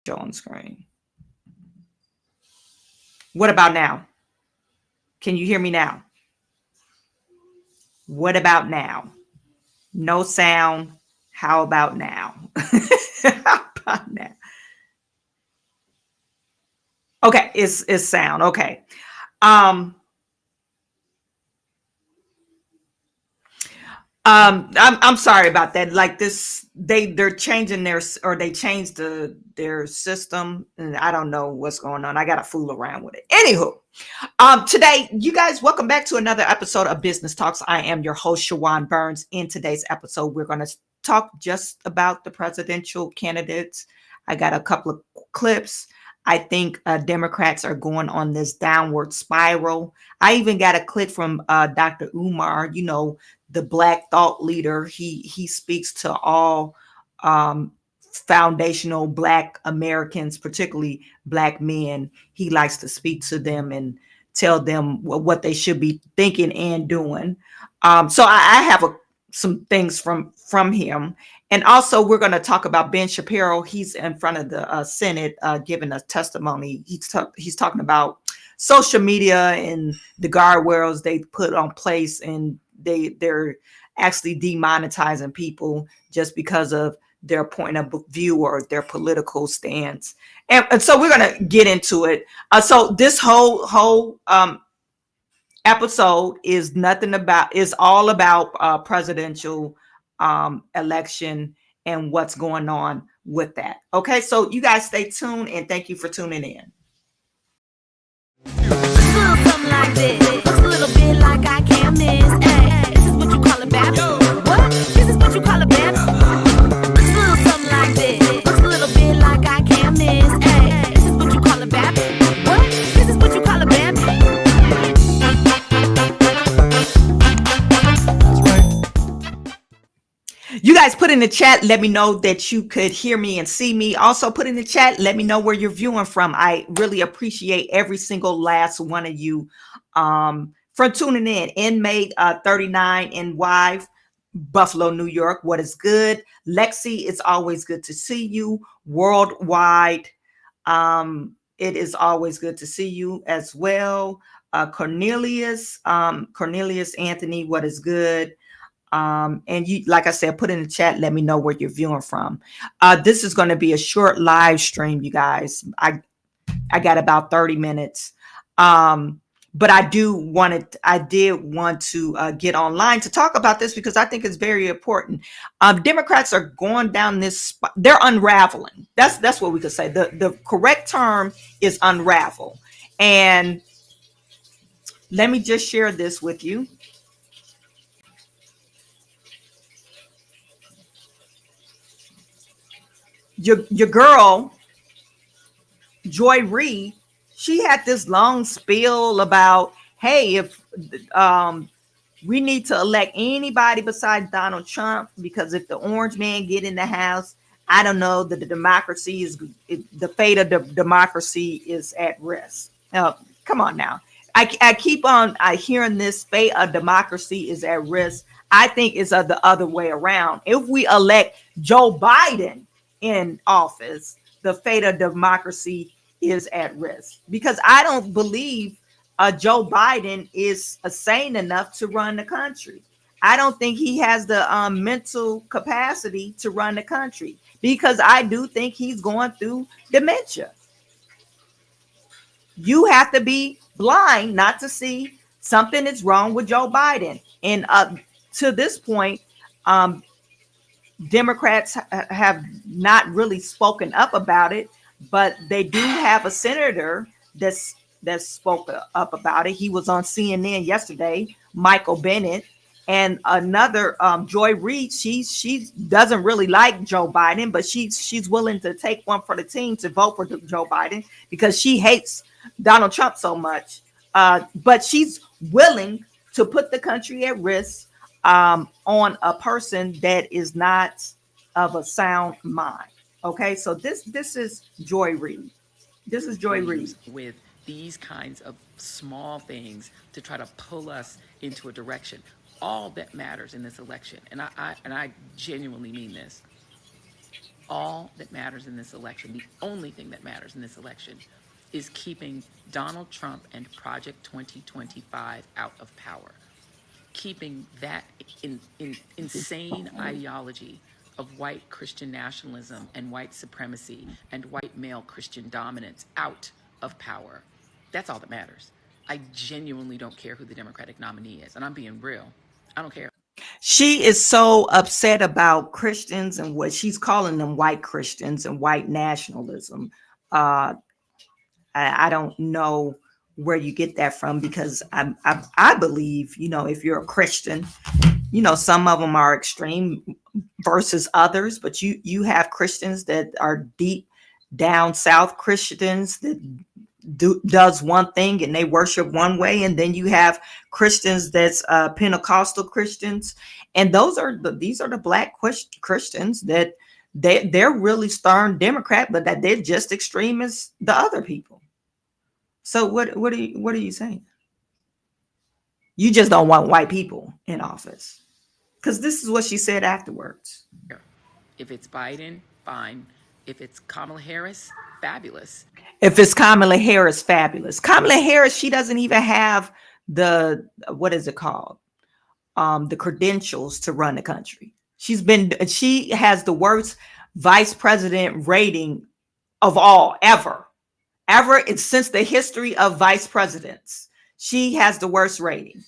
Show on screen. What about now? Can you hear me now? What about now? No sound. How about now? How about now? Okay, it's sound. Okay. Um I'm sorry about that. Like this, they're changing they changed their system, and I don't know what's going on. I gotta fool around with it. Anywho, today, you guys, welcome back to another episode of Business Talks. I am your host, Chawanne Burns. In today's episode, we're gonna talk just about the presidential candidates. I got a couple of clips. I think Democrats are going on this downward spiral. I even got a clip from Dr. Umar, the Black thought leader. He speaks to all foundational Black Americans, particularly Black men. He likes to speak to them and tell them what they should be thinking and doing. So I have some things from him. And also, we're going to talk about Ben Shapiro. He's in front of the Senate giving a testimony. He's talking about social media and the guardrails they put on place, and they're actually demonetizing people just because of their point of view or their political stance. And so we're going to get into it. So this whole episode is all about presidential election and what's going on with that. Okay, so you guys stay tuned, and thank you for tuning in. Something like this. Looks a little bit like I can't miss. Hey, this is what you call a bad. What? This is what you call a bad. Looks a little something like this. Looks a little bit like I can't miss. Hey, this is what you call a bad. What? This is what you call a bad. You guys put in the chat, let me know that you could hear me and see me. Also put in the chat, let me know where you're viewing from. I really appreciate every single last one of you for tuning in. Inmate 39 in Wive, Buffalo, New York. What is good? Lexi, it's always good to see you. Worldwide, it is always good to see you as well. Cornelius Anthony, what is good? And you, like I said, put in the chat, let me know where you're viewing from. This is going to be a short live stream, you guys. I got about 30 minutes. But I did want to get online to talk about this because I think it's very important. Democrats are going down they're unraveling. That's what we could say. The correct term is unravel. And let me just share this with you. Your girl, Joy Reid, she had this long spiel about, hey, if we need to elect anybody besides Donald Trump, because if the orange man get in the house, I don't know that the fate of the democracy is at risk. Now, come on now. I keep on hearing this fate of democracy is at risk. I think it's the other way around. If we elect Joe Biden in office, the fate of democracy is at risk, because I don't believe Joe Biden is sane enough to run the country. I don't think he has the mental capacity to run the country, because I do think he's going through dementia. You have to be blind not to see something is wrong with Joe Biden. And to this point, Democrats have not really spoken up about it, but they do have a senator that spoke up about it. He was on CNN yesterday, Micheal Bennet, and another Joy Reid. She doesn't really like Joe Biden, but she's willing to take one for the team to vote for Joe Biden because she hates Donald Trump so much. But she's willing to put the country at risk on a person that is not of a sound mind. Okay, so this is Joy Reid. This is Joy Reid. With these kinds of small things to try to pull us into a direction. All that matters in this election, and I genuinely mean this. all that matters in this election, the only thing that matters in this election, is keeping Donald Trump and Project 2025 out of power, keeping that insane ideology of white Christian nationalism and white supremacy and white male Christian dominance out of power. That's all that matters. I genuinely don't care who the Democratic nominee is, and I'm being real. I don't care. She is so upset about Christians and what she's calling them white Christians and white nationalism. Uh, I don't know where you get that from, because I believe, if you're a Christian, some of them are extreme versus others, but you have Christians that are deep down South Christians that does one thing and they worship one way, and then you have Christians that's Pentecostal Christians, and these are the black Christians that they're really stern Democrat, but that they're just extreme as the other people. So what are you saying? You just don't want white people in office, because this is what she said afterwards. If it's Biden, fine. If it's Kamala Harris, fabulous. If it's Kamala Harris, fabulous. Kamala Harris, she doesn't even have the, what is it called? The credentials to run the country. She has the worst vice president rating of all ever. It's since the history of vice presidents. She has the worst rating.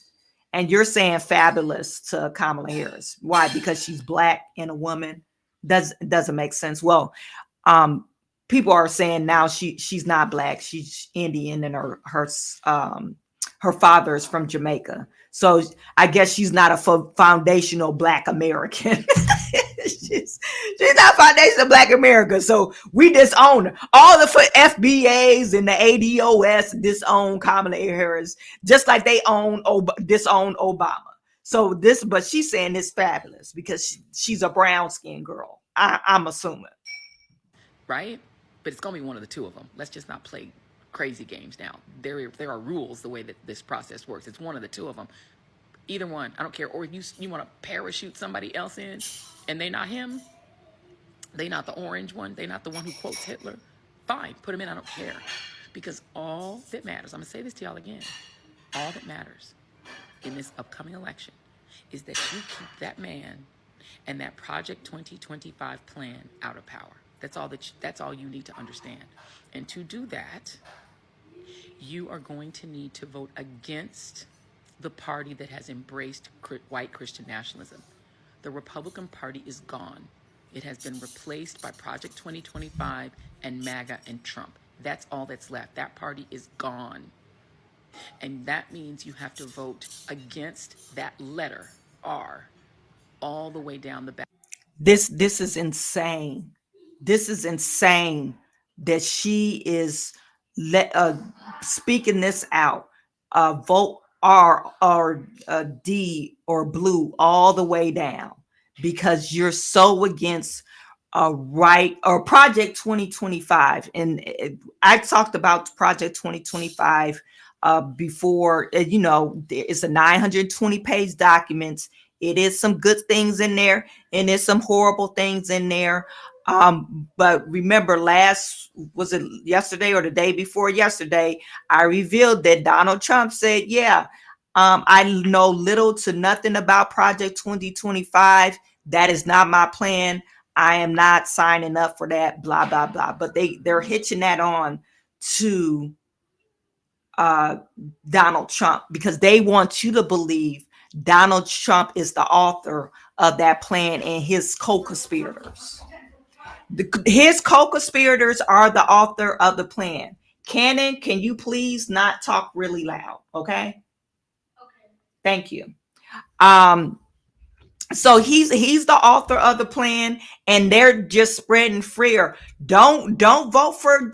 And you're saying fabulous to Kamala Harris. Why? Because she's black and a woman. Doesn't make sense. Well, people are saying now she's not black. She's Indian, and her father is from Jamaica. So I guess she's not a foundational black American. she's not foundational black America. So we disown her. All the FBAs and the ADOS disown Kamala Harris, just like they disown Obama. So but she's saying it's fabulous because she's a brown skinned girl. I'm assuming. Right? But it's going to be one of the two of them. Let's just not play crazy games now. There are rules the way that this process works. It's one of the two of them. Either one, I don't care. Or if you want to parachute somebody else in and they not him, they not the orange one, they not the one who quotes Hitler, fine, put him in, I don't care. Because all that matters, I'm going to say this to y'all again, all that matters in this upcoming election is that you keep that man and that Project 2025 plan out of power. That's all you need to understand. And to do that, you are going to need to vote against the party that has embraced white Christian nationalism. The Republican Party is gone. It has been replaced by Project 2025 and MAGA and Trump. That's all that's left. That party is gone. And that means you have to vote against that letter R all the way down the back. This is insane. This is insane that she is speaking this out. Vote R or D or blue all the way down, because you're so against right or Project 2025. And I talked about Project 2025 before. It's a 920 page document. It is some good things in there, and there's some horrible things in there. But remember, was it yesterday or the day before yesterday, I revealed that Donald Trump said, I know little to nothing about Project 2025. That is not my plan. I am not signing up for that, blah, blah, blah. But they're hitching that on to Donald Trump, because they want you to believe Donald Trump is the author of that plan and his co-conspirators. His co-conspirators are the author of the plan. Cannon, can you please not talk really loud? Okay. Thank you. So he's the author of the plan, and they're just spreading fear. Don't vote for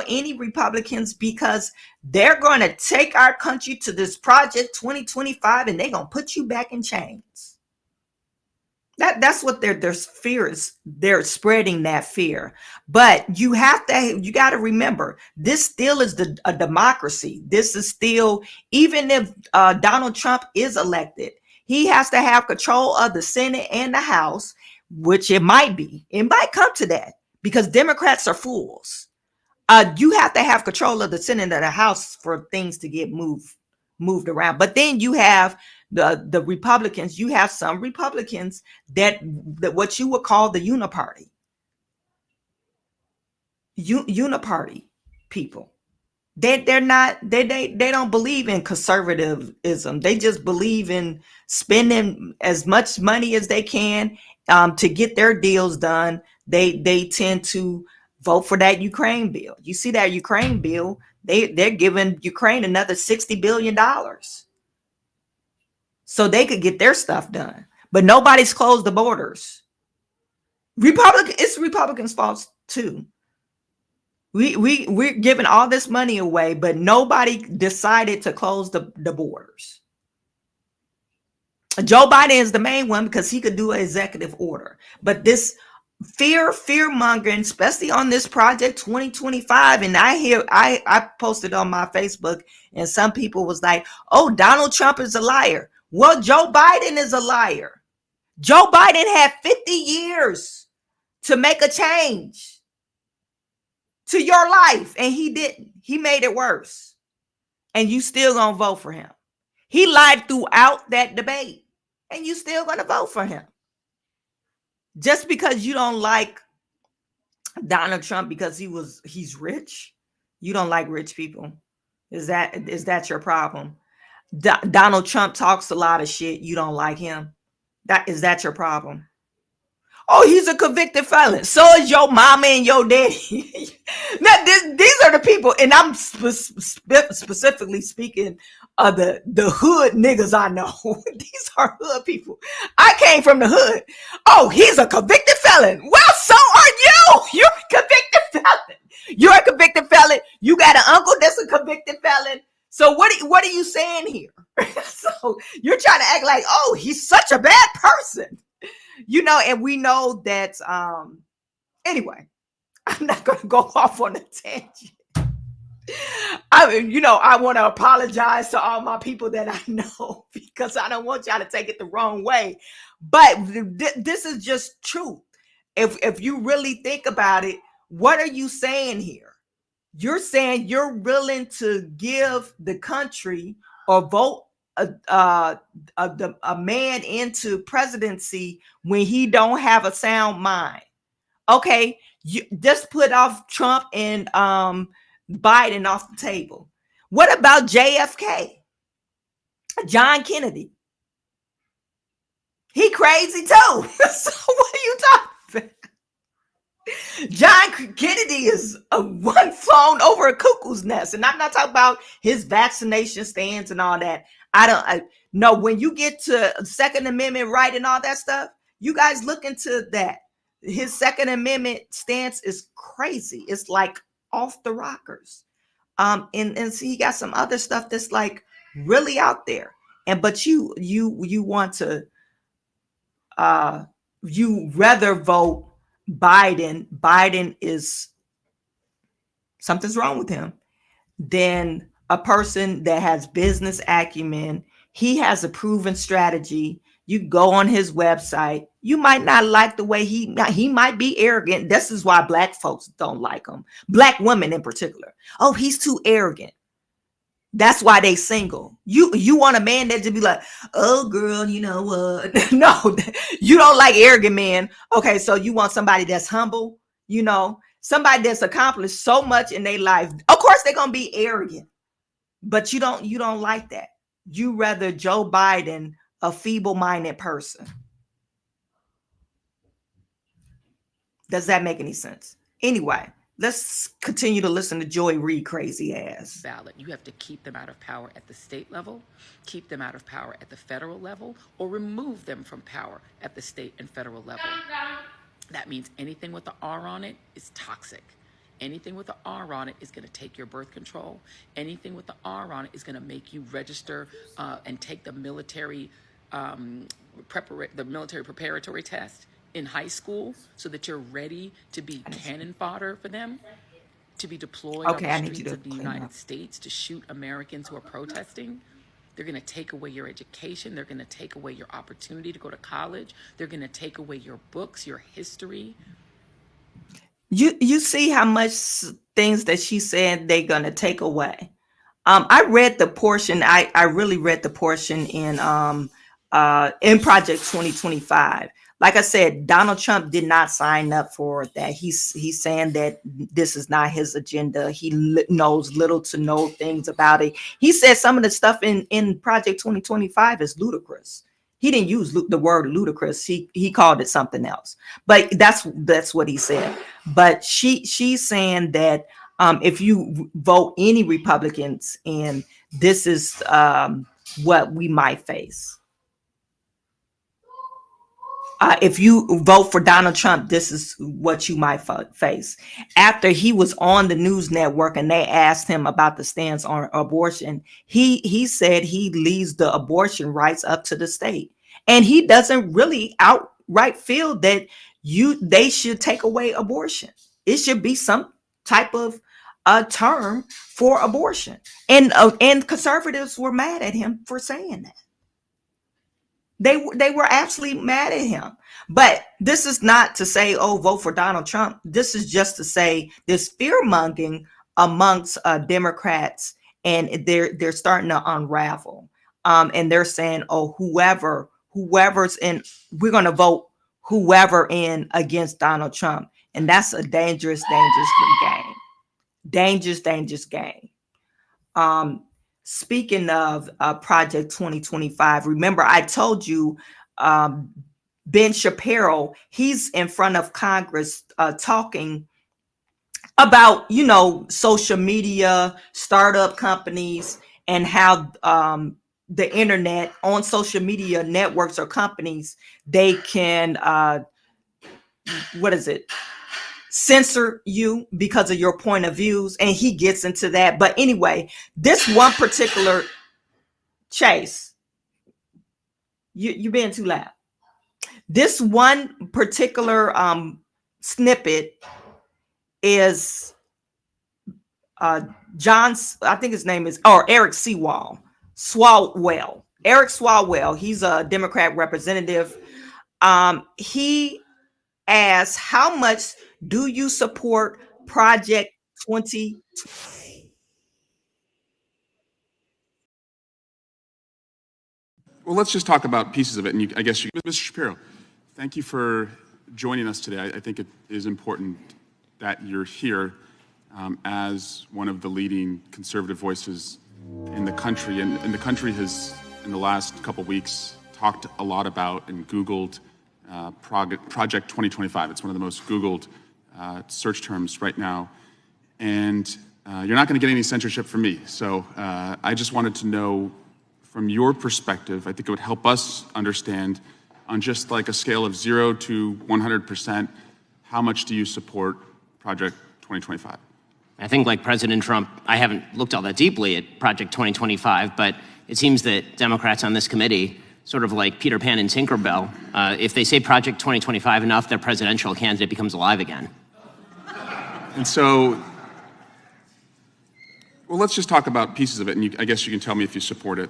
any Republicans, because they're going to take our country to this Project 2025 and they're going to put you back in chains. That's what their fear is. They're spreading that fear. But you got to remember, this still is a democracy. This is still, even if Donald Trump is elected, he has to have control of the Senate and the House, which it might be. It might come to that because Democrats are fools. You have to have control of the Senate and the House for things to get moved around. But then you have the Republicans. You have some Republicans that what you would call the uniparty, uniparty people. They're not they don't believe in conservatism. They just believe in spending as much money as they can to get their deals done. They tend to vote for that Ukraine bill. You see that Ukraine bill, they're giving Ukraine another $60 billion so they could get their stuff done. But nobody's closed the borders. It's Republicans' fault too. We're giving all this money away, but nobody decided to close the borders. Joe Biden is the main one because he could do an executive order. But this fear mongering, especially on this project 2025, and I posted on my Facebook, and some people was like, "Oh, Donald Trump is a liar." Well, Joe Biden is a liar. Joe Biden had 50 years to make a change to your life, and he didn't. He made it worse, and you still gonna vote for him. He lied throughout that debate, and you still gonna vote for him just because you don't like Donald Trump because he's rich. You don't like rich people. Is that your problem? Donald Trump talks a lot of shit. You don't like him. That your problem? Oh, he's a convicted felon. So is your mama and your daddy. Now, these are the people, and I'm specifically speaking of the hood niggas I know. These are hood people. I came from the hood. Oh, he's a convicted felon. Well, so are you. You're a convicted felon. You're a convicted felon. You got an uncle that's a convicted felon. So what are you saying here? So you're trying to act like, oh, he's such a bad person. And we know that anyway, I'm not gonna go off on a tangent. I want to apologize to all my people that I know because I don't want y'all to take it the wrong way. But this is just truth. If you really think about it, what are you saying here? You're saying you're willing to give the country or vote a man into presidency when he don't have a sound mind. Okay, you just put off Trump and Biden off the table. What about JFK, John Kennedy? He crazy too. So what are you talking about? John Kennedy is a one flown over a cuckoo's nest, and I'm not talking about his vaccination stance and all that. I no. When you get to Second Amendment right and all that stuff, you guys look into that. His Second Amendment stance is crazy. It's like off the rockers. And see, he got some other stuff that's like really out there. But you want to you rather vote Biden. Biden is something's wrong with him than a person that has business acumen. He has a proven strategy. You go on his website. You might not like the way he might be arrogant. This is why black folks don't like him. Black women in particular. Oh, he's too arrogant. That's why they single. You want a man that just be like, oh girl, you know what? No, you don't like arrogant men. Okay, so you want somebody that's humble, somebody that's accomplished so much in their life. Of course, they're gonna be arrogant, but you don't like that. You rather Joe Biden, a feeble-minded person. Does that make any sense? Anyway, let's continue to listen to Joy Reid crazy ass. Ballot. You have to keep them out of power at the state level, keep them out of power at the federal level, or remove them from power at the state and federal level. That means anything with the R on it is toxic. Anything with the R on it is going to take your birth control. Anything with the R on it is going to make you register and take the military preparatory test in high school so that you're ready to be cannon fodder for them, to be deployed on the streets of the United States to shoot Americans who are protesting. They're going to take away your education. They're going to take away your opportunity to go to college. They're going to take away your books, your history. You see how much things that she said they're gonna take away. I read the portion. I really read the portion in Project 2025. Like I said, Donald Trump did not sign up for that. He's saying that this is not his agenda. He knows little to no things about it. He said some of the stuff in Project 2025 is ludicrous. He didn't use the word ludicrous. He called it something else. But that's what he said. But she's saying that if you vote any Republicans in, this is what we might face. If you vote for Donald Trump, this is what you might face. After he was on the news network and they asked him about the stance on abortion, he said he leaves the abortion rights up to the state. And he doesn't really outright feel that they should take away abortion. It should be some type of term for abortion. And conservatives were mad at him for saying that. They were absolutely mad at him. But this is not to say, oh, vote for Donald Trump. This is just to say this fear mongering amongst Democrats, and they're starting to unravel. And they're saying, oh, whoever's in, we're going to vote whoever in against Donald Trump. And that's a dangerous game. Dangerous game. Speaking of Project 2025, remember I told you Ben Shapiro, he's in front of Congress talking about, social media, startup companies, and how the internet on social media networks or companies, they can, censor you because of your point of views. And he gets into that. But anyway, this one particular Chase, you're being too loud. This one particular snippet is John's, I think his name is, or Eric Swalwell. Eric Swalwell, he's a Democrat representative. He asked, how much do you support Project 20? Well, let's just talk about pieces of it. And I guess, Mr. Shapiro, thank you for joining us today. I think it is important that you're here as one of the leading conservative voices in the country. And the country has, in the last couple of weeks, talked a lot about and Googled Project 2025. It's one of the most Googled search terms right now. And you're not going to get any censorship from me. So I just wanted to know, from your perspective, I think it would help us understand, on just like a scale of 0 to 100%, how much do you support Project 2025? I think, like President Trump, I haven't looked all that deeply at Project 2025, but it seems that Democrats on this committee, sort of like Peter Pan and Tinkerbell, if they say Project 2025 enough, their presidential candidate becomes alive again. And so, well, let's just talk about pieces of it, and I guess you can tell me if you support it.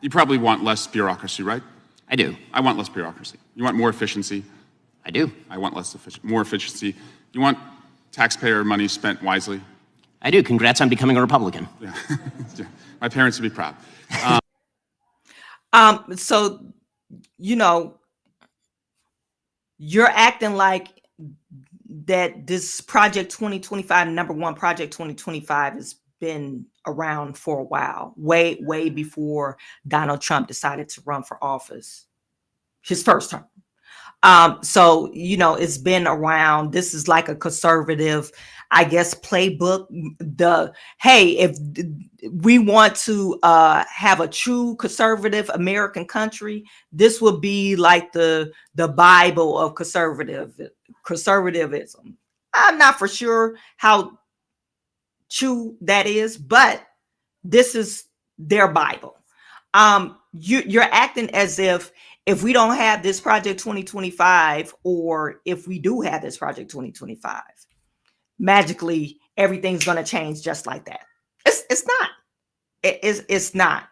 You probably want less bureaucracy, right? I do. I want less bureaucracy. You want more efficiency? I do. I want more efficiency. You want taxpayer money spent wisely? I do. Congrats on becoming a Republican. Yeah. My parents would be proud. So, you're acting like that this Project 2025, number one, Project 2025 has been around for a while, way before Donald Trump decided to run for office, his first term. So, it's been around. This is like a conservative, I guess, playbook. If we want to have a true conservative American country, this would be like the Bible of conservatism. I'm not for sure how true that is, but this is their Bible. You're acting as if we don't have this Project 2025, or if we do have this Project 2025, magically everything's going to change just like that. It's not. It's not.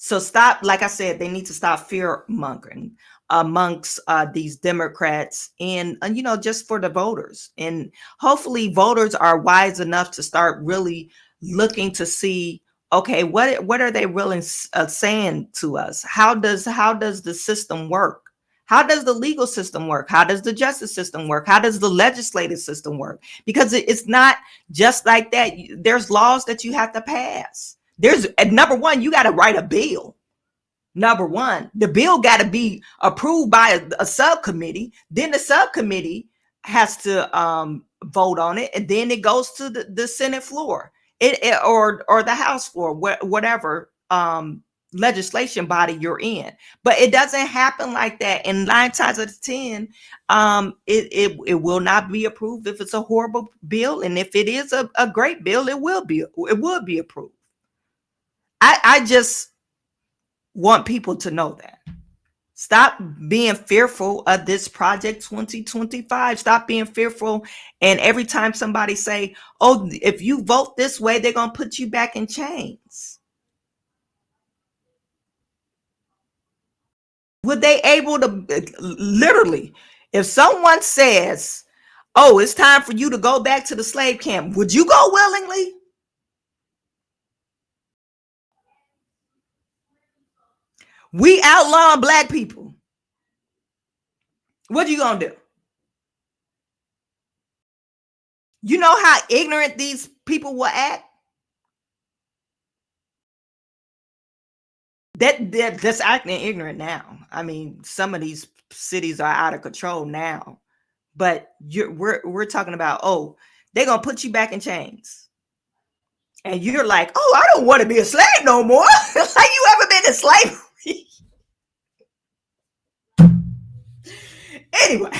So stop, like I said, they need to stop fear mongering amongst these Democrats and, just for the voters. And hopefully voters are wise enough to start really looking to see, okay, what are they really saying to us? How does the system work? How does the legal system work? How does the justice system work? How does the legislative system work? Because it's not just like that. There's laws that you have to pass. There's number one, you got to write a bill. Number one, the bill got to be approved by a subcommittee. Then the subcommittee has to vote on it, and then it goes to the Senate floor, or the House floor, whatever legislation body you're in. But it doesn't happen like that. And 9 times out of 10, it will not be approved if it's a horrible bill, and if it is a great bill, it will be approved. I just want people to know that. Stop being fearful of this Project 2025. Stop being fearful. And every time somebody say, oh, if you vote this way, they're going to put you back in chains. Would they able to literally, if someone says, oh, it's time for you to go back to the slave camp, would you go willingly? We outlawing Black people. What are you going to do? You know how ignorant these people will act? That's acting ignorant now. I mean, some of these cities are out of control now. But we're talking about, oh, they're going to put you back in chains. And you're like, oh, I don't want to be a slave no more. Like, you ever been in slavery? Anyway,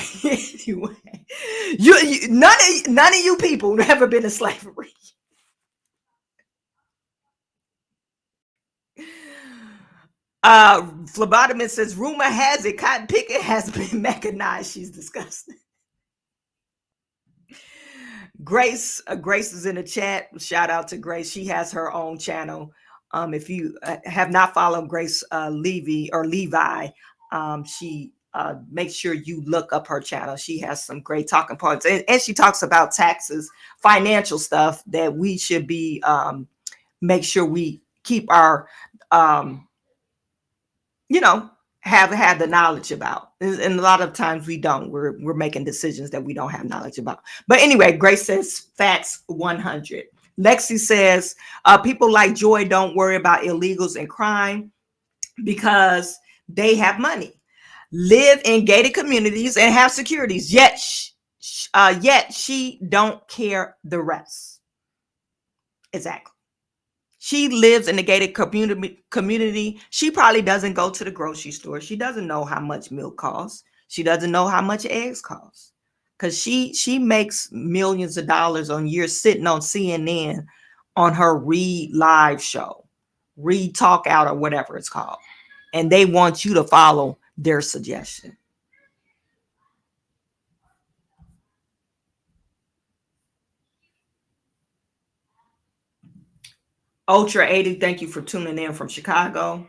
none of you people have ever been in slavery. Phlebotomist says, rumor has it Cotton Pickett has been mechanized. She's disgusting. Grace is in the chat. Shout out to Grace. She has her own channel. If you have not followed Grace Levi, she make sure you look up her channel. She has some great talking points, and she talks about taxes, financial stuff that we should be make sure we keep our have had the knowledge about. And a lot of times we don't. We're making decisions that we don't have knowledge about. But anyway, Grace says facts 100. Lexi says people like Joy don't worry about illegals and crime because they have money, live in gated communities, and have securities. Yet she don't care the rest. Exactly. She lives in a gated community. She probably doesn't go to the grocery store. She doesn't know how much milk costs. She doesn't know how much eggs cost, because she makes millions of dollars on year sitting on CNN on her Reid live show, Reid Talk Out, or whatever it's called. And they want you to follow their suggestion. Ultra 80, thank you for tuning in from Chicago.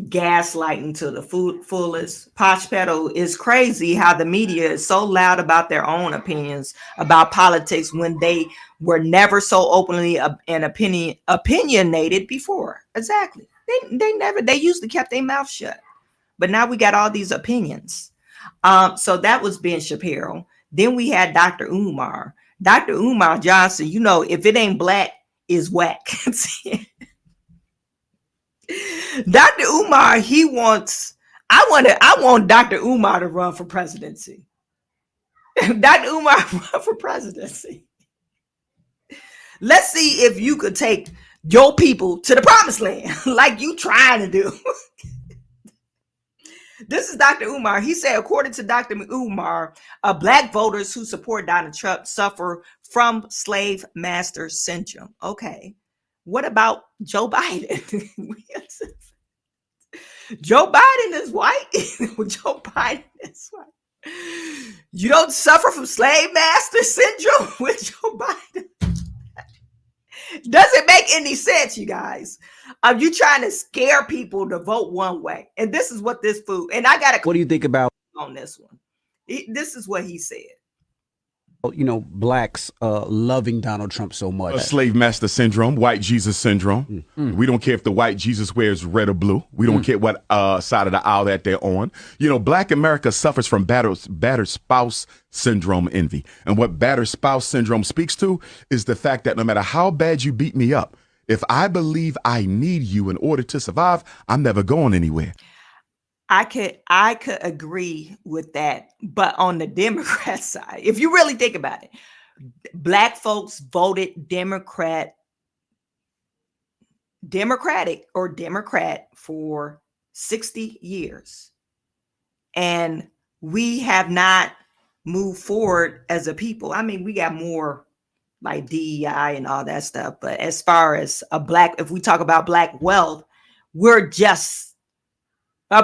Gaslighting to the fullest. Posh Pedal, is crazy how the media is so loud about their own opinions about politics when they were never so openly and opinionated before. Exactly. They usually kept their mouth shut. But now we got all these opinions. So that was Ben Shapiro. Then we had Dr. Umar. Dr. Umar Johnson, if it ain't black, is whack. Dr. Umar, I want Dr. Umar to run for presidency. Dr. Umar run for presidency. Let's see if you could take your people to the promised land like you trying to do. This is Dr. Umar. He said, according to Dr. Umar, black voters who support Donald Trump suffer from slave master syndrome. Okay. What about Joe Biden? Joe Biden is white. Joe Biden is white. You don't suffer from slave master syndrome with Joe Biden. Doesn't make any sense, you guys. You trying to scare people to vote one way. And this is what this fool, and I got to. What do you think about, on this one? This is what he said. blacks loving Donald Trump so much? Slave master syndrome, white Jesus syndrome. We don't care if the white Jesus wears red or blue. We don't care what side of the aisle that they're on. Black America suffers from battered spouse syndrome envy. And what battered spouse syndrome speaks to is the fact that no matter how bad you beat me up, if I believe I need you in order to survive, I'm never going anywhere. I could agree with that, but on the Democrat side, if you really think about it, black folks voted Democrat for 60 years. And we have not moved forward as a people. I mean, we got more like DEI and all that stuff, but as far as if we talk about black wealth, we're just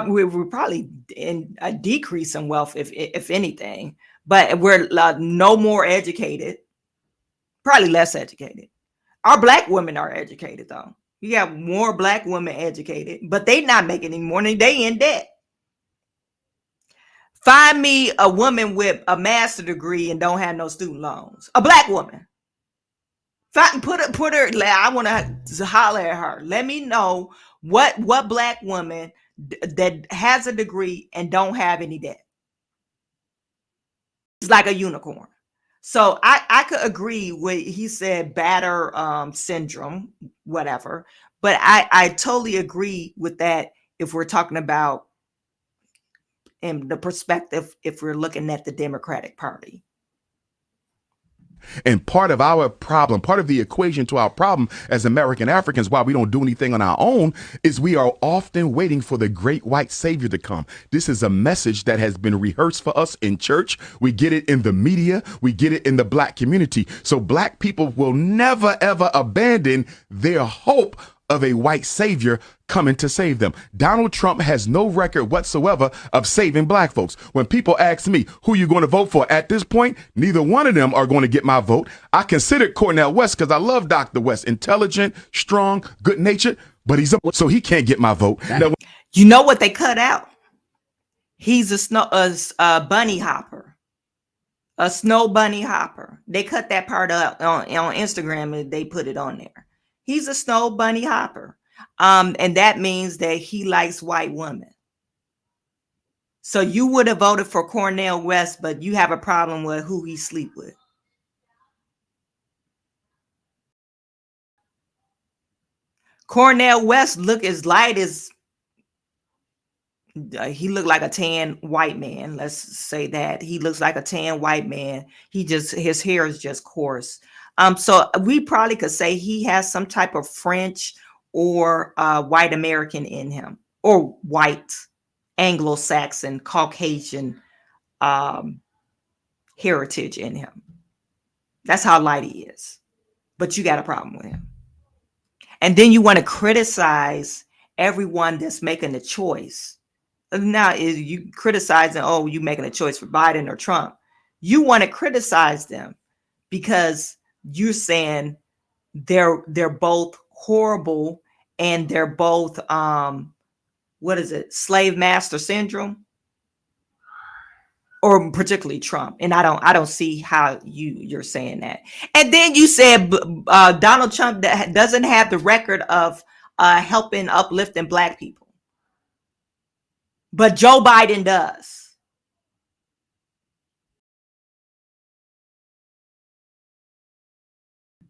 we're probably in a decrease in wealth, if anything, but we're no more educated, probably less educated. Our black women are educated, though. You got more black women educated, but they not making any more money. They in debt. Find me a woman with a master's degree and don't have no student loans. A black woman. Put her. I want to holler at her. Let me know what black woman that has a degree and don't have any debt. It's like a unicorn. So I could agree with, he said batter syndrome, whatever. But I totally agree with that if we're talking about in the perspective, if we're looking at the Democratic Party. And part of our problem, part of the equation to our problem as American Africans, why we don't do anything on our own, is we are often waiting for the great white savior to come. This is a message that has been rehearsed for us in church. We get it in the media. We get it in the black community. So black people will never, ever abandon their hope of a white savior coming to save them. Donald Trump has no record whatsoever of saving black folks. When people ask me, who you going to vote for? At this point, neither one of them are going to get my vote. I considered Cornel West because I love Dr. West. Intelligent, strong, good natured, but so he can't get my vote. Now, you know what they cut out? He's a bunny hopper. A snow bunny hopper. They cut that part up on Instagram and they put it on there. He's a snow bunny hopper. And that means that he likes white women. So you would have voted for Cornel West, but you have a problem with who he sleep with. Cornel West look as light as he looked like a tan white man. Let's say that he looks like a tan white man. His hair is just coarse. So we probably could say he has some type of French or white American in him, or white Anglo-Saxon, Caucasian heritage in him. That's how light he is. But you got a problem with him. And then you want to criticize everyone that's making a choice. Now, is you criticizing, oh, you making a choice for Biden or Trump. You want to criticize them because you're saying they're both horrible and they're both slave master syndrome, or particularly Trump. And I don't see how you're saying that. And then you said Donald Trump doesn't have the record of helping uplifting black people, but Joe Biden does.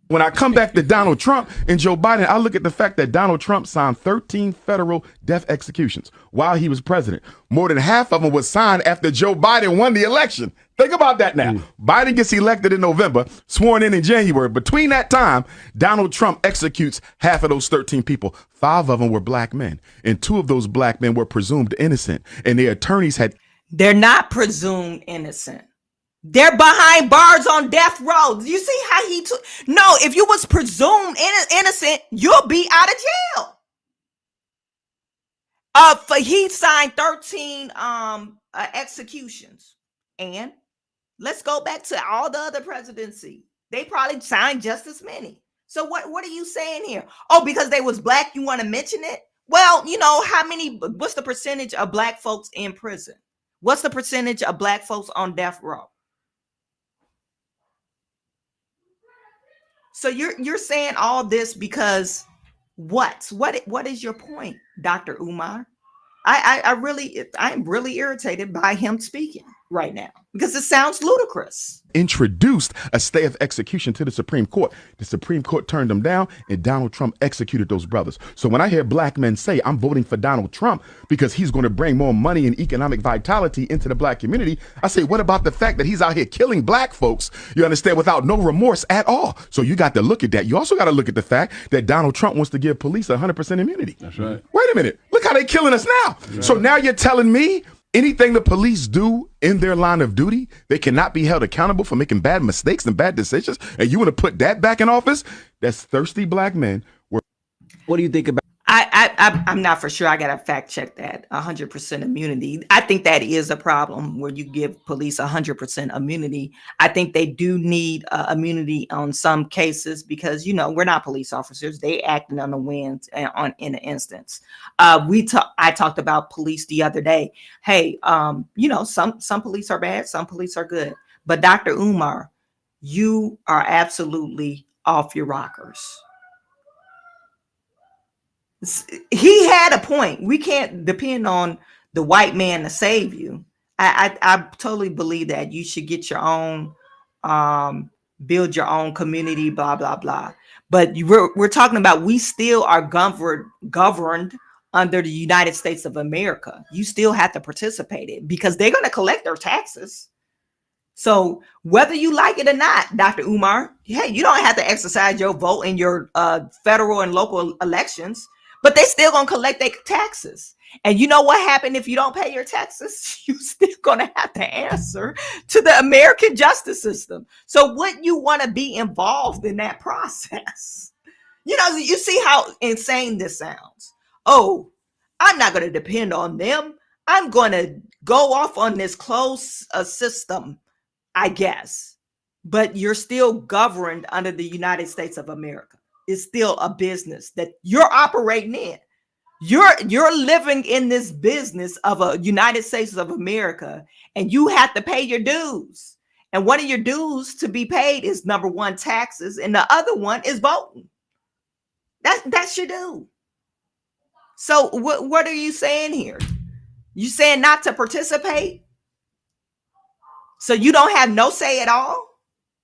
When I come back to Donald Trump and Joe Biden, I look at the fact that Donald Trump signed 13 federal death executions while he was president. More than half of them was signed after Joe Biden won the election. Think about that now. Biden gets elected in November, sworn in January. Between that time, Donald Trump executes half of those 13 people. 5 of them were black men, and 2 of those black men were presumed innocent, and their attorneys had... They're not presumed innocent. They're behind bars on death row. You see how he took? No, if you was presumed innocent, you'll be out of jail. He signed 13 executions. And let's go back to all the other presidency. They probably signed just as many. So what are you saying here? Oh, because they was black, you want to mention it? Well, what's the percentage of black folks in prison? What's the percentage of black folks on death row? So you're saying all this because what is your point, Dr. Umar? I'm really irritated by him speaking right now because it sounds ludicrous. Introduced a stay of execution to the Supreme Court. The Supreme Court turned them down, and Donald Trump executed those brothers. So when I hear black men say I'm voting for Donald Trump because he's going to bring more money and economic vitality into the black community, I say, what about the fact that he's out here killing black folks, you understand, without no remorse at all? So you got to look at that. You also got to look at the fact that Donald Trump wants to give police 100% immunity. That's right. Wait a minute. Look how they're killing us now. Right. So now you're telling me anything the police do in their line of duty, they cannot be held accountable for making bad mistakes and bad decisions, and you want to put that back in office? That's thirsty black men. What do you think about? I'm not for sure. I gotta fact check that. 100% immunity. I think that is a problem where you give police 100% immunity. I think they do need immunity on some cases because we're not police officers. They acting on the whims in an instance. I talked about police the other day. Hey, some police are bad, some police are good. But Dr. Umar, you are absolutely off your rockers. He had a point. We can't depend on the white man to save you. I totally believe that you should get your own, build your own community, blah, blah, blah. But we're talking about we still are governed under the United States of America. You still have to participate in because they're going to collect their taxes. So whether you like it or not, Dr. Umar, hey, you don't have to exercise your vote in your federal and local elections. But they still gonna collect their taxes. And you know what happened if you don't pay your taxes? You still gonna have to answer to the American justice system. So wouldn't you want to be involved in that process? You see how insane this sounds. Oh, I'm not gonna depend on them. I'm gonna go off on this closed system, I guess. But you're still governed under the United States of America. Is still a business that you're operating in. You're living in this business of a United States of America, and you have to pay your dues. And one of your dues to be paid is number one, taxes, and the other one is voting. That's your due. So what are you saying here? You saying not to participate? So you don't have no say at all?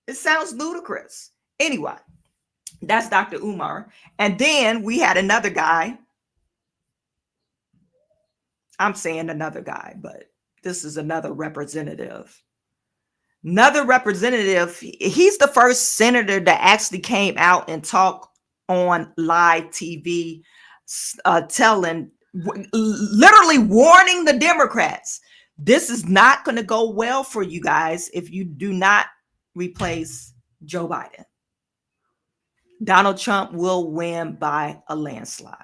It sounds ludicrous. Anyway. That's Dr. Umar. And then we had another guy. I'm saying another guy, but this is another representative. Another representative. He's the first senator that actually came out and talked on live TV, literally warning the Democrats. This is not going to go well for you guys if you do not replace Joe Biden. Donald Trump will win by a landslide.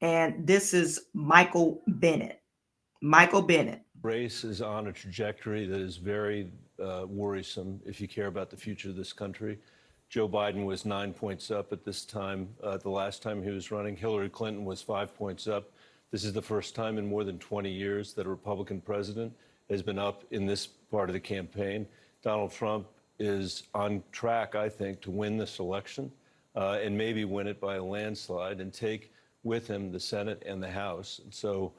And this is Micheal Bennet. Micheal Bennet. Race is on a trajectory that is very worrisome if you care about the future of this country. Joe Biden was 9 points up at this time. The last time he was running, Hillary Clinton was 5 points up. This is the first time in more than 20 years that a Republican president has been up in this part of the campaign. Donald Trump is on track, I think, to win this election and maybe win it by a landslide and take with him the Senate and the House. And so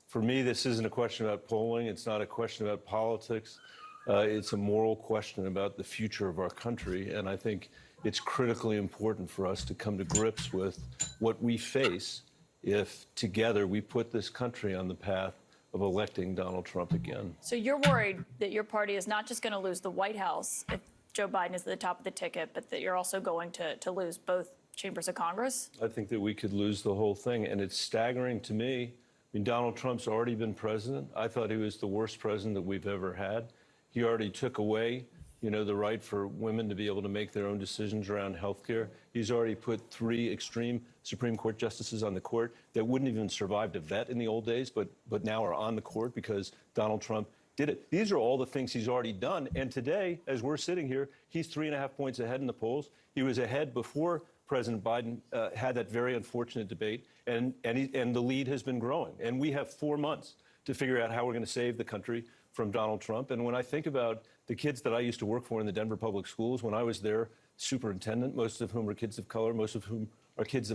for me, this isn't a question about polling. It's not a question about politics. It's a moral question about the future of our country. And I think it's critically important for us to come to grips with what we face if together we put this country on the path of electing Donald Trump again. So you're worried that your party is not just going to lose the White House if Joe Biden is at the top of the ticket, but that you're also going to lose both chambers of Congress? I think that we could lose the whole thing. And it's staggering to me. I mean, Donald Trump's already been president. I thought he was the worst president that we've ever had. He already took away, the right for women to be able to make their own decisions around health care. He's already put 3 extreme Supreme Court justices on the court that wouldn't even survive a vet in the old days, but now are on the court because Donald Trump did it. These are all the things he's already done. And today, as we're sitting here, he's 3.5 points ahead in the polls. He was ahead before President Biden had that very unfortunate debate, and the lead has been growing. And we have 4 months to figure out how we're going to save the country from Donald Trump. And when I think about the kids that I used to work for in the Denver public schools, when I was their superintendent, most of whom are kids of color, most of whom are kids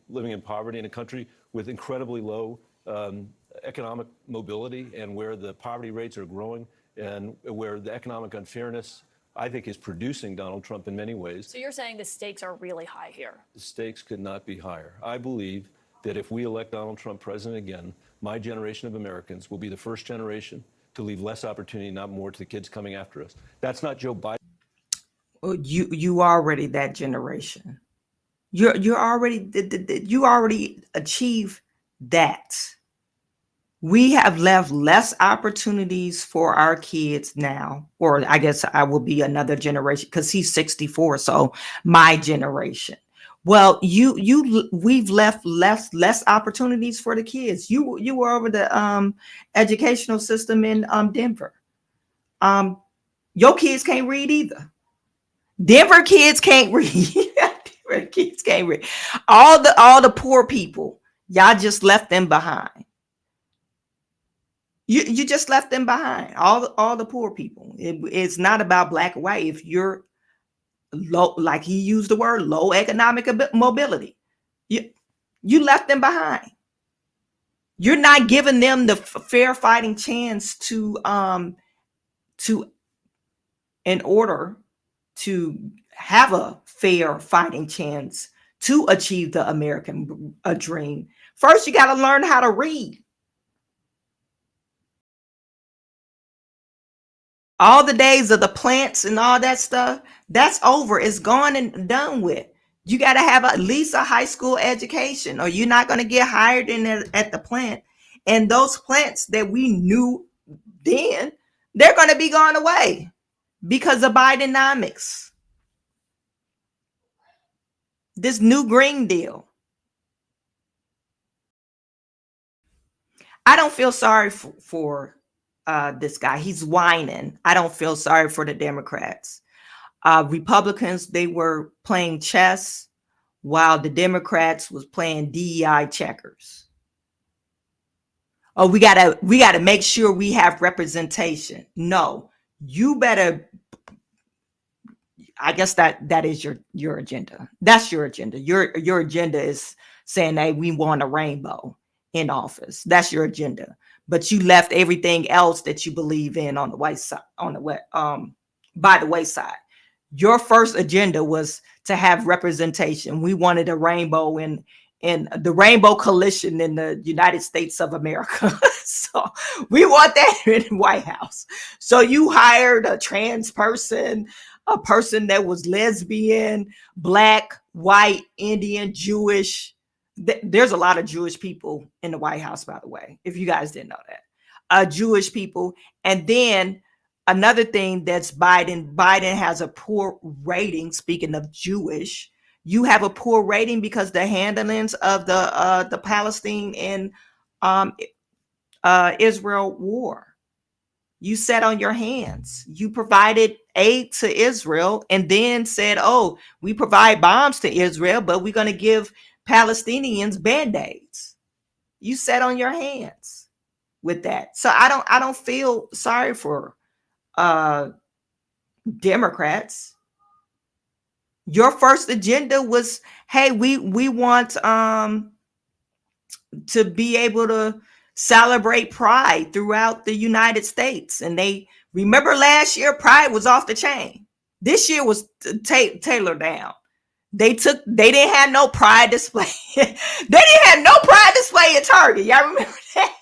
living in poverty in a country with incredibly low economic mobility, and where the poverty rates are growing, and where the economic unfairness, I think, is producing Donald Trump in many ways. So you're saying the stakes are really high here? The stakes could not be higher. I believe that if we elect Donald Trump president again, my generation of Americans will be the first generation to leave less opportunity, not more, to the kids coming after us. That's not Joe Biden. Well, you already that generation. You already achieved that. We have left less opportunities for our kids now, or I guess I will be another generation because he's 64. So my generation. Well, we've left less opportunities for the kids. You were over the educational system in Denver. Your kids can't read either. Denver kids can't read. Denver kids can't read. All the poor people, y'all just left them behind. You just left them behind. All the poor people. It's not about black or white. If you're low, like he used the word, low economic mobility, you left them behind. You're not giving them the fair fighting chance to in order to have a fair fighting chance to achieve the American dream. First, you got to learn how to read. All the days of the plants and all that stuff, that's over. It's gone and done with. You got to have at least a high school education, or you're not going to get hired in at the plant. And those plants that we knew then, they're going to be gone away because of Bidenomics. This new Green Deal. I don't feel sorry for this guy. He's whining. I don't feel sorry for the Democrats. Republicans, they were playing chess while the Democrats was playing DEI checkers. Oh, we gotta make sure we have representation. No, you better. I guess that is your agenda. That's your agenda. Your agenda is saying, hey, we want a rainbow in office. That's your agenda. But you left everything else that you believe in on the white side, by the wayside. Your first agenda was to have representation. We wanted a rainbow in the Rainbow Coalition in the United States of America. So we want that in the White House. So you hired a trans person, a person that was lesbian, black, white, Indian, Jewish. There's a lot of Jewish people in the White House, by the way, if you guys didn't know that. Jewish people. And then another thing that's Biden has a poor rating. Speaking of Jewish, you have a poor rating because the handlings of the Palestine and Israel war. You sat on your hands. You provided aid to Israel and then said, oh, we provide bombs to Israel, but we're going to give Palestinians band-aids. You sat on your hands with that. So I don't feel sorry for Democrats. Your first agenda was, hey, we want to be able to celebrate Pride throughout the United States. And they remember last year, Pride was off the chain. This year was tailored down. They didn't have no Pride display. They didn't have no Pride display at Target. Y'all remember that?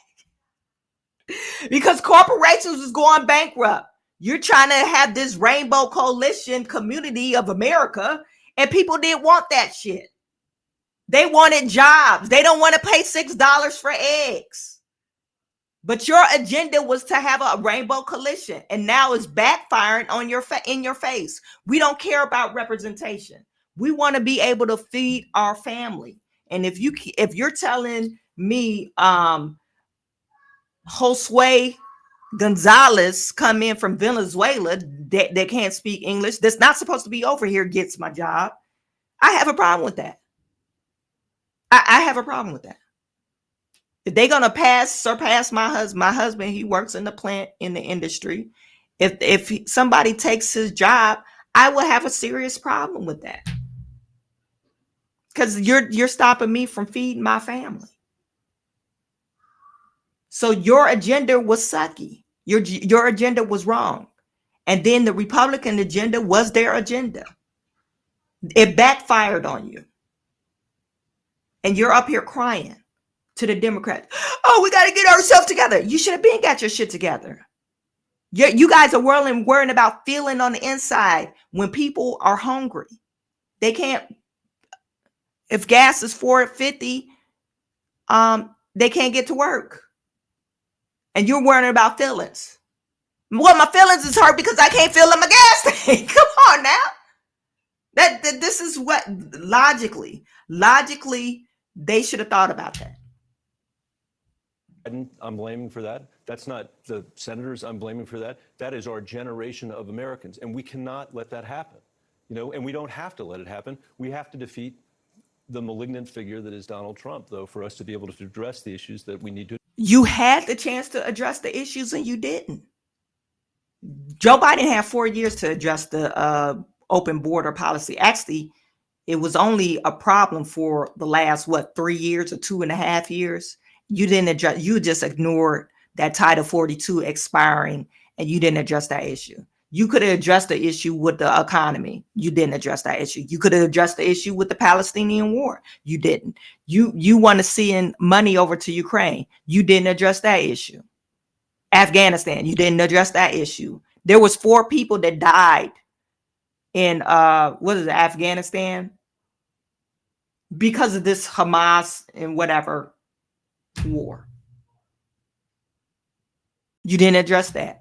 Because corporations was going bankrupt. You're trying to have this Rainbow Coalition community of America, and people didn't want that shit. They wanted jobs. They don't want to pay $6 for eggs. But your agenda was to have a Rainbow Coalition, and now it's backfiring on in your face. We don't care about representation. We want to be able to feed our family. And if you're telling me Josue Gonzalez come in from Venezuela that can't speak English, that's not supposed to be over here, gets my job. I have a problem with that. I have a problem with that. If they're gonna surpass my husband, he works in the plant in the industry. If somebody takes his job, I will have a serious problem with that. Because you're stopping me from feeding my family. So your agenda was sucky. Your agenda was wrong. And then the Republican agenda was their agenda. It backfired on you. And you're up here crying to the Democrats. Oh, we got to get ourselves together. You should have been got your shit together. You guys are worrying about feeling on the inside when people are hungry. They can't, if gas is $4.50, they can't get to work. And you're worrying about feelings. Well, my feelings is hurt because I can't fill up my gas tank. Come on now. That this is what logically, they should have thought about that. I'm blaming for that. That's not the senators I'm blaming for that. That is our generation of Americans, and we cannot let that happen. And we don't have to let it happen. We have to defeat the malignant figure that is Donald Trump, though, for us to be able to address the issues that we need to. You had the chance to address the issues and you didn't. Joe Biden had 4 years to address the open border policy. Actually, it was only a problem for the last, 3 years or 2.5 years. You didn't address, you just ignored that Title 42 expiring and you didn't address that issue. You could have addressed the issue with the economy. You didn't address that issue. You could have addressed the issue with the Palestinian war. You didn't. You want to send money over to Ukraine. You didn't address that issue. Afghanistan, you didn't address that issue. There was 4 people that died in Afghanistan because of this Hamas and whatever war. You didn't address that.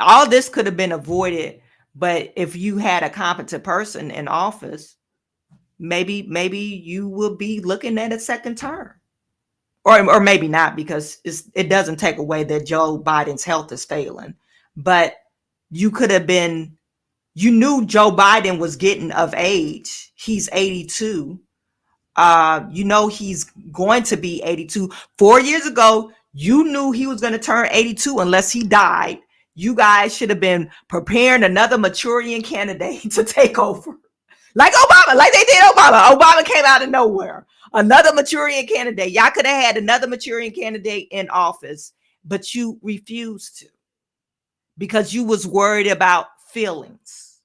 All this could have been avoided, but if you had a competent person in office, maybe you will be looking at a second term. Or maybe not, because it doesn't take away that Joe Biden's health is failing. But you could have been, you knew Joe Biden was getting of age. He's 82. He's going to be 82. 4 years ago, you knew he was going to turn 82 unless he died. You guys should have been preparing another Manchurian candidate to take over. Like Obama, like they did Obama. Obama came out of nowhere. Another Manchurian candidate. Y'all could have had another Manchurian candidate in office, but you refused to because you was worried about feelings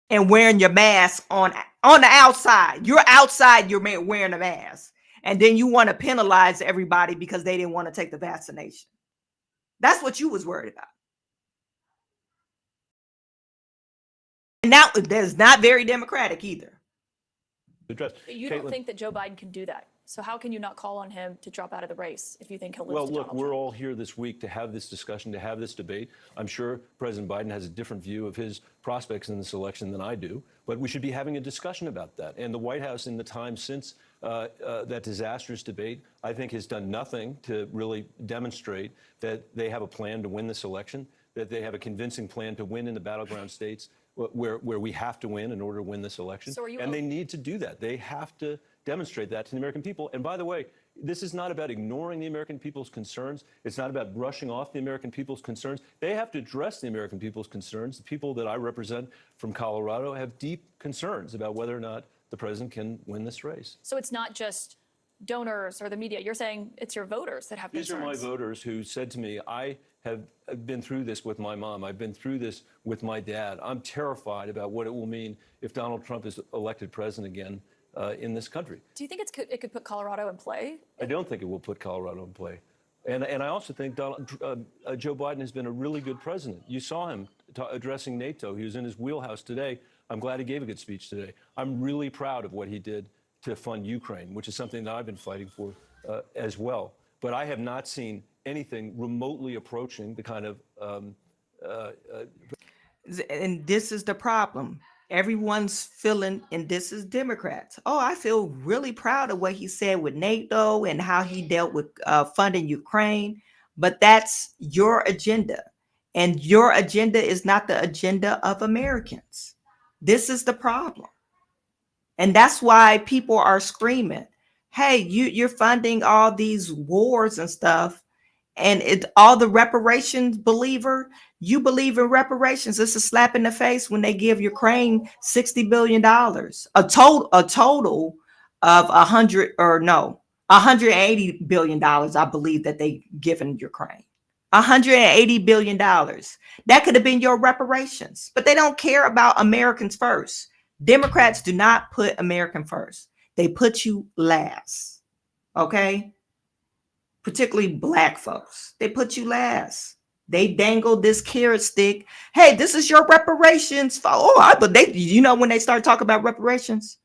and wearing your mask on the outside. You're outside, you're wearing a mask. And then you want to penalize everybody because they didn't want to take the vaccination. That's what you was worried about. And now that's not very democratic either. But you don't think that Joe Biden can do that. So how can you not call on him to drop out of the race if you think he'll lose to Donald Trump? We're all here this week to have this discussion, to have this debate. I'm sure President Biden has a different view of his prospects in this election than I do, but we should be having a discussion about that. And the White House, in the time since that disastrous debate, I think has done nothing to really demonstrate that they have a plan to win this election, that they have a convincing plan to win in the battleground states where we have to win in order to win this election. And they need to do that. They have to demonstrate that to the American people. And by the way, this is not about ignoring the American people's concerns. It's not about brushing off the American people's concerns. They have to address the American people's concerns. The people that I represent from Colorado have deep concerns about whether or not the president can win this race. So it's not just donors or the media. You're saying it's your voters that have concerns. These are my voters who said to me, I have been through this with my mom. I've been through this with my dad. I'm terrified about what it will mean if Donald Trump is elected president again in this country. Do you think it could put Colorado in play? I don't think it will put Colorado in play. And I also think Joe Biden has been a really good president. You saw him addressing NATO. He was in his wheelhouse today. I'm glad he gave a good speech today. I'm really proud of what he did to fund Ukraine, which is something that I've been fighting for as well. But I have not seen anything remotely approaching the kind of... And this is the problem. everyone's feeling, and this is Democrats. Oh, I feel really proud of what he said with NATO and how he dealt with funding Ukraine. But that's your agenda. And your agenda is not the agenda of Americans. This is the problem. And that's why people are screaming, hey, you're funding all these wars and stuff. And all the reparations believer, you believe in reparations. It's a slap in the face when they give Ukraine $60 billion, a total of $180 billion, I believe that they given Ukraine. $180 billion. That could have been your reparations, but they don't care about Americans first. Democrats do not put American first. They put you last. Okay? Particularly black folks. They put you last. They dangle this carrot stick. Hey, this is your reparations. But they, when they start talking about reparations,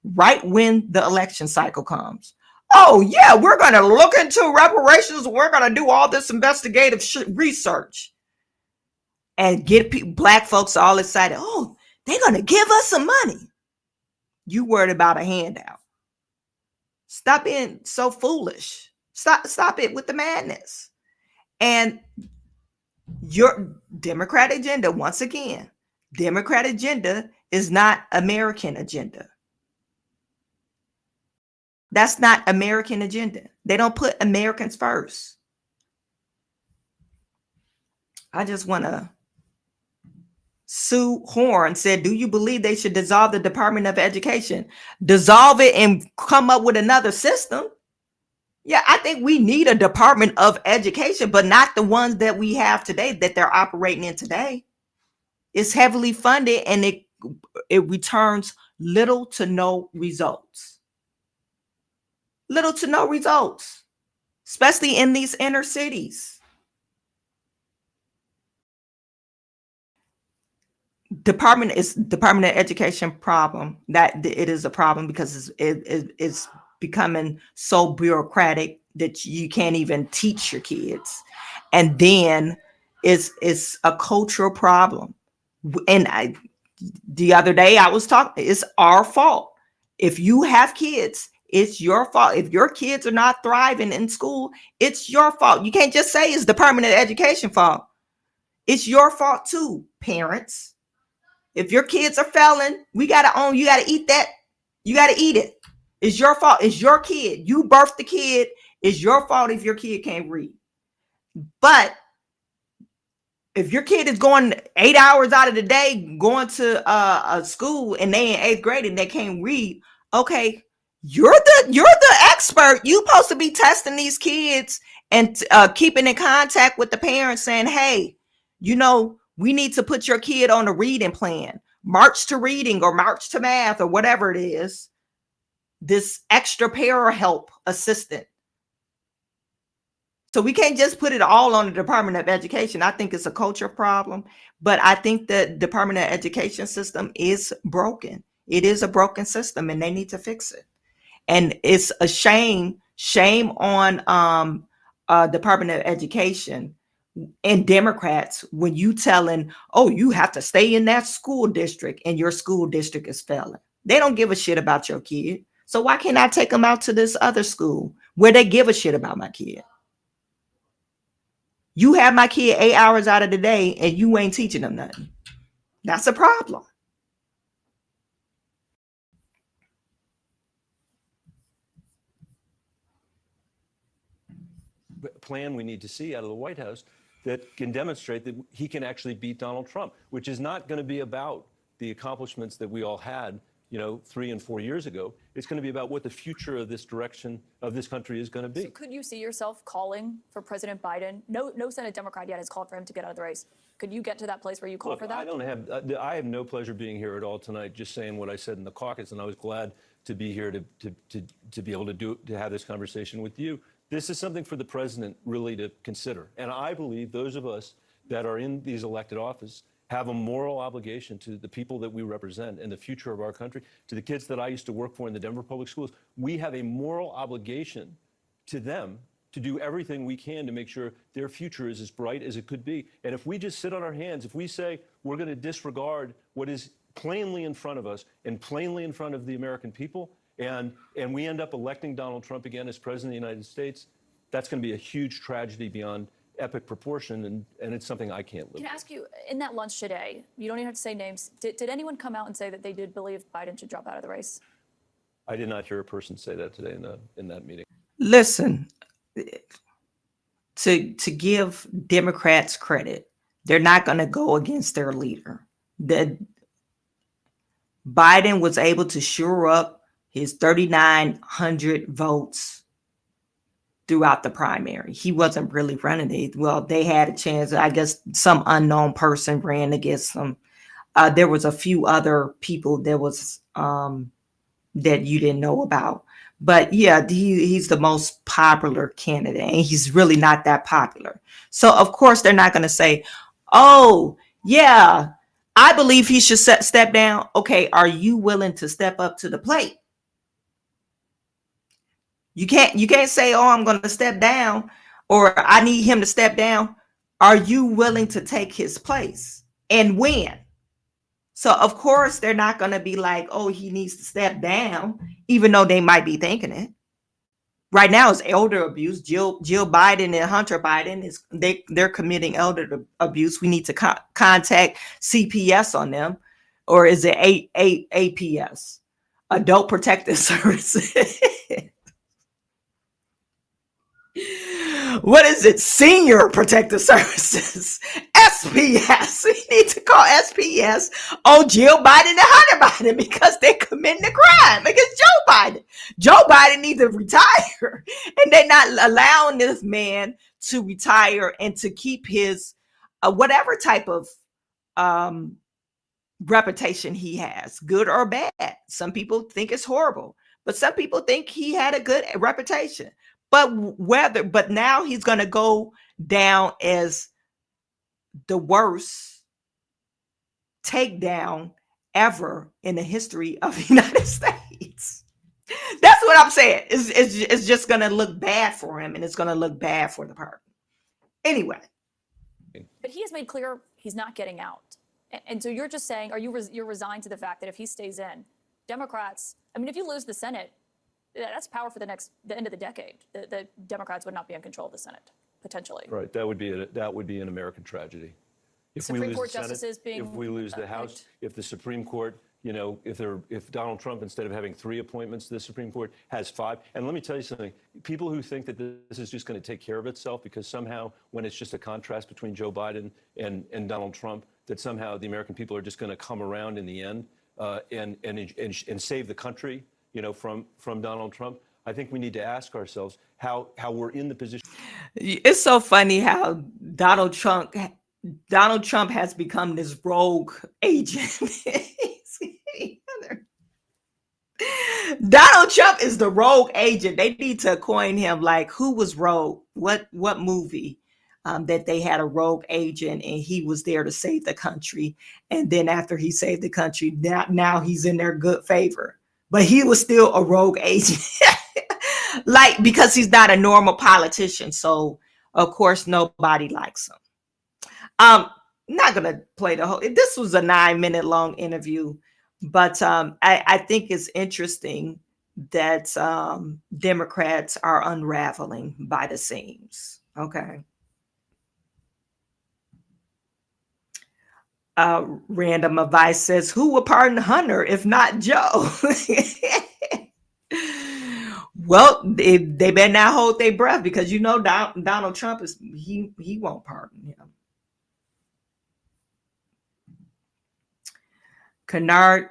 right when the election cycle comes. Oh, yeah, we're going to look into reparations. We're going to do all this investigative research and get black folks all excited. Oh, they're going to give us some money. You worried about a handout. Stop being so foolish. Stop it with the madness. And your Democrat agenda, once again, Democrat agenda is not American agenda. That's not American agenda. They don't put Americans first. I just want to. Sue Horn said, do you believe they should dissolve the Department of Education? Dissolve it and come up with another system? Yeah, I think we need a Department of Education, but not the ones that we have today, that they're operating in today. It's heavily funded and it returns little to no results. Little to no results, especially in these inner cities. Department of Education problem, that it is a problem because it's becoming so bureaucratic that you can't even teach your kids. And then it's a cultural problem. And the other day I was talking, it's our fault. If you have kids, it's your fault. If your kids are not thriving in school, it's your fault. You can't just say it's Department of Education fault. It's your fault too, parents. If your kids are failing, you got to eat that. You got to eat it. It's your fault. It's your kid. You birthed the kid. It's your fault if your kid can't read. But if your kid is going 8 hours out of the day going to a school and they in 8th grade and they can't read, okay, you're the expert. You supposed to be testing these kids and keeping in contact with the parents saying, hey, we need to put your kid on a reading plan, march to reading or march to math or whatever it is. This extra para help assistant. So we can't just put it all on the Department of Education. I think it's a culture problem, but I think the Department of Education system is broken. It is a broken system and they need to fix it. And it's a shame on Department of Education and Democrats when you telling, oh, you have to stay in that school district and your school district is failing. They don't give a shit about your kid. So why can't I take them out to this other school where they give a shit about my kid? You have my kid 8 hours out of the day and you ain't teaching them nothing. That's a problem. Plan we need to see out of the White House that can demonstrate that he can actually beat Donald Trump, which is not going to be about the accomplishments that we all had, 3 and 4 years ago. It's going to be about what the future of this direction of this country is going to be. So could you see yourself calling for President Biden? No Senate Democrat yet has called for him to get out of the race. Could you get to that place where you call for that? I have no pleasure being here at all tonight, just saying what I said in the caucus, and I was glad to be here to be able to have this conversation with you. This is something for the president really to consider. And I believe those of us that are in these elected offices have a moral obligation to the people that we represent and the future of our country, to the kids that I used to work for in the Denver public schools. We have a moral obligation to them to do everything we can to make sure their future is as bright as it could be. And if we just sit on our hands, if we say we're going to disregard what is plainly in front of us and plainly in front of the American people, and we end up electing Donald Trump again as president of the United States, that's going to be a huge tragedy beyond epic proportion, and it's something I can't live with. Can I ask you, in that lunch today, you don't even have to say names, did anyone come out and say that they did believe Biden should drop out of the race? I did not hear a person say that today in that meeting. Listen, to give Democrats credit, they're not going to go against their leader. Biden was able to shore up his 3,900 votes throughout the primary. He wasn't really running it. Well, they had a chance. I guess some unknown person ran against him. There was a few other people that you didn't know about. But yeah, he's the most popular candidate, and he's really not that popular. So of course they're not going to say, "Oh, yeah, I believe he should step down." Okay, are you willing to step up to the plate? You can't say, "Oh, I'm going to step down," or "I need him to step down." Are you willing to take his place and win? So of course they're not going to be like, "Oh, he needs to step down," even though they might be thinking it. Right now it's elder abuse. Jill Biden and Hunter Biden they're committing elder abuse. We need to contact CPS on them, or is it APS, Adult Protective Services? What is it? Senior Protective Services, SPS. We need to call SPS on Jill Biden and Hunter Biden because they're committing a crime against Joe Biden. Joe Biden needs to retire, and they're not allowing this man to retire and to keep his whatever type of reputation he has, good or bad. Some people think it's horrible, but some people think he had a good reputation. But now he's going to go down as the worst takedown ever in the history of the United States. That's what I'm saying. It's just going to look bad for him, and it's going to look bad for the party. Anyway. But he has made clear he's not getting out. And so you're just saying, you're resigned to the fact that if he stays in, Democrats, I mean, if you lose the Senate, that's power for the end of the decade. The Democrats would not be in control of the Senate, potentially. Right. That would be an American tragedy. If we lose the Senate, if we lose the House, if the Supreme Court, if Donald Trump, instead of having 3 appointments to the Supreme Court, has 5. And let me tell you something. People who think that this is just going to take care of itself because somehow when it's just a contrast between Joe Biden and Donald Trump, that somehow the American people are just going to come around in the end and save the country, from Donald Trump. I think we need to ask ourselves how we're in the position. It's so funny how Donald Trump has become this rogue agent. Donald Trump is the rogue agent. They need to coin him like, who was rogue? What movie that they had a rogue agent and he was there to save the country, and then after he saved the country, now he's in their good favor. But he was still a rogue agent, because he's not a normal politician. So, of course, nobody likes him. Not going to play the whole. This was a 9-minute long interview, but I think it's interesting that Democrats are unraveling by the seams. Okay. Random Advice says, who will pardon Hunter if not Joe? Well, they better not hold their breath because Donald Trump he won't pardon him. Kennard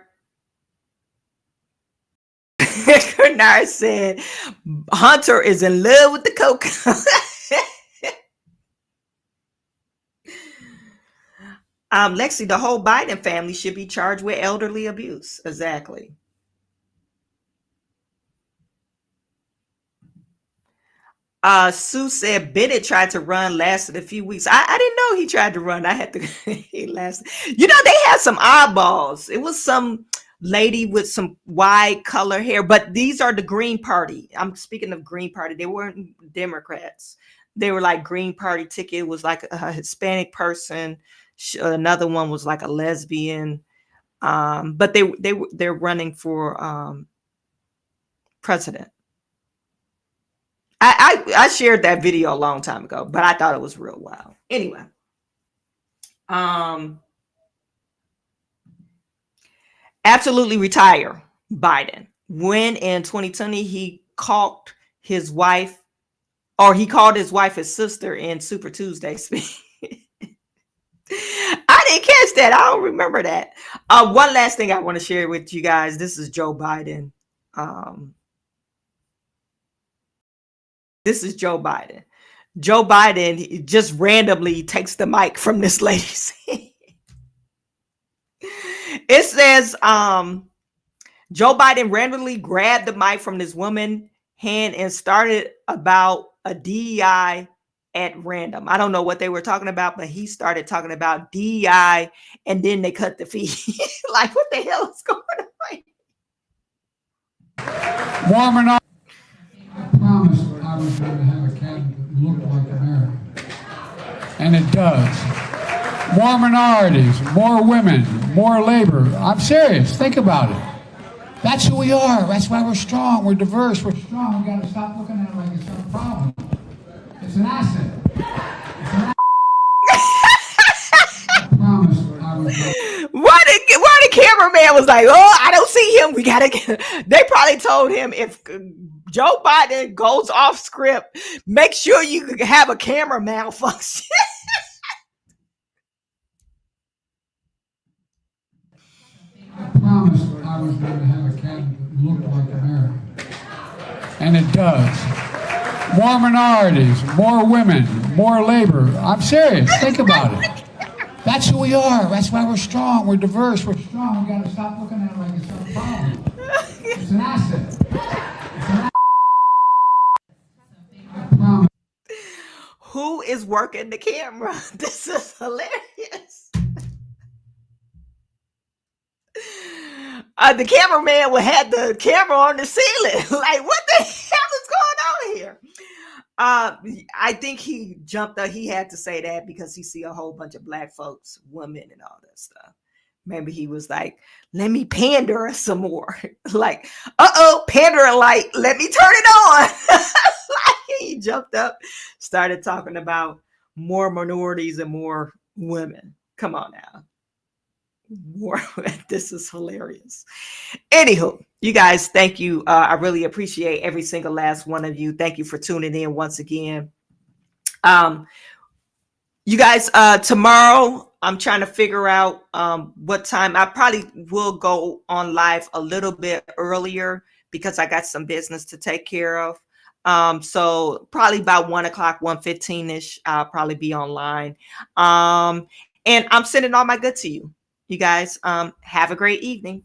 said Hunter is in love with the coke. Lexi, the whole Biden family should be charged with elderly abuse. Exactly. Sue said Bennett tried to run, lasted a few weeks. I didn't know he tried to run. I had to. He lasted. They had some oddballs. It was some lady with some wide color hair, but these are the Green Party. I'm speaking of Green Party. They weren't Democrats. They were like Green Party ticket. It was like a Hispanic person. Another one was like a lesbian. But they're running for president. I shared that video a long time ago, but I thought it was real wild. Anyway, absolutely retire Biden. When in 2020 he called his wife, or he called his wife his sister in Super Tuesday speech. I didn't catch that. I don't remember that. One last thing I want to share with you guys. This is Joe Biden. This is Joe Biden. Joe Biden just randomly takes the mic from this lady's hand. It says Joe Biden randomly grabbed the mic from this woman's hand and started about a DEI at random. I don't know what they were talking about, but he started talking about DEI and then they cut the feed. Like, what the hell is going on? Mormon. I promised I was going to have a cabinet that looked like America. And it does. More minorities, more women, more labor. I'm serious. Think about it. That's who we are. That's why we're strong. We're diverse. We're strong. We got to stop looking at it like it's a problem. It's an asset. Why the cameraman was like, oh, I don't see him. We gotta get. They probably told him, if Joe Biden goes off script, make sure you have a camera malfunction. I promised I was going to have a cabinet that looked like America. And it does. More minorities, more women, more labor. I'm serious. Think about it. That's who we are. That's why we're strong. We're diverse. We're strong. We got to stop looking at it like it's a problem. It's an asset. I promise. Who is working the camera? This is hilarious. The cameraman will have the camera on the ceiling. Like, what the hell is going on here? I think he jumped up. He had to say that because he see a whole bunch of black folks, women, and all that stuff. Maybe he was like, let me pander some more. Like, pandering, like, let me turn it on. Like, he jumped up, started talking about more minorities and more women. Come on now. More. This is hilarious. Anywho, you guys, thank you. I really appreciate every single last one of you. Thank you for tuning in once again. You guys, tomorrow I'm trying to figure out what time. I probably will go on live a little bit earlier because I got some business to take care of. So probably about 1 o'clock, 1:15-ish, I'll probably be online. And I'm sending all my good to you. You guys, have a great evening.